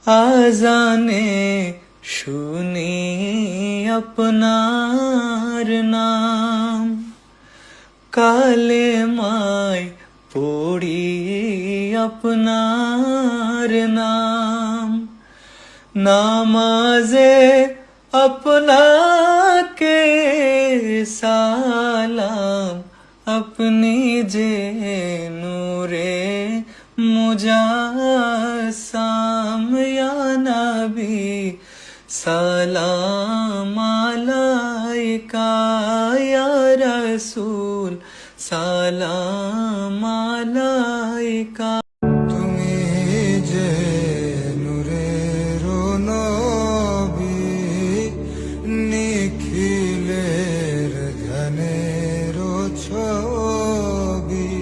আজানে শুনি আপনার নাম, কালেমায় পড়ি আপনার নাম, নামাজে আপনাকে সালাম, আপনি যে নূরে মুজাসসাম, ইয়া নবী সালাম আলাইকা, ইয়া রাসূল সালাম আলাইকা। তুমি যে নূরের নবী, নিখিলের ধ্যানের ছবি,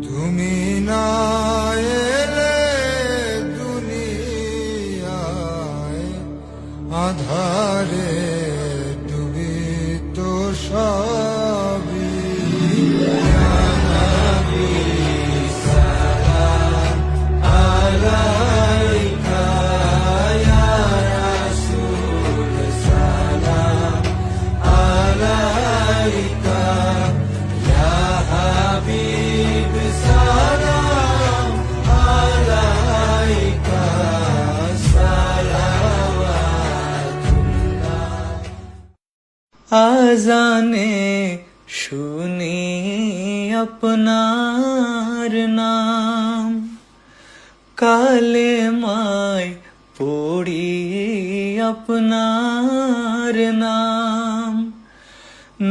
তুমি না এলে দুনিয়ায় আধারে ডুবিত সবই। আজানে শুনি আপনার নাম, কালেমায় পড়ি আপনার নাম,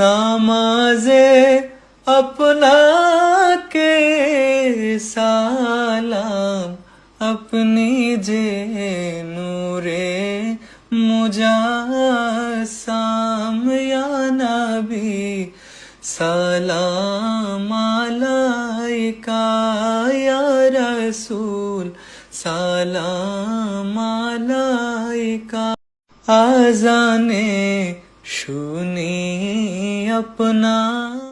নামাজে আপনাকে সালাম, আপনি যে নূরে মুজাসসাম, ইয়া নবী সালাম আলাইকা, ইয়া রাসূল সালাম আলাইকা। আজানে শুনি আপনার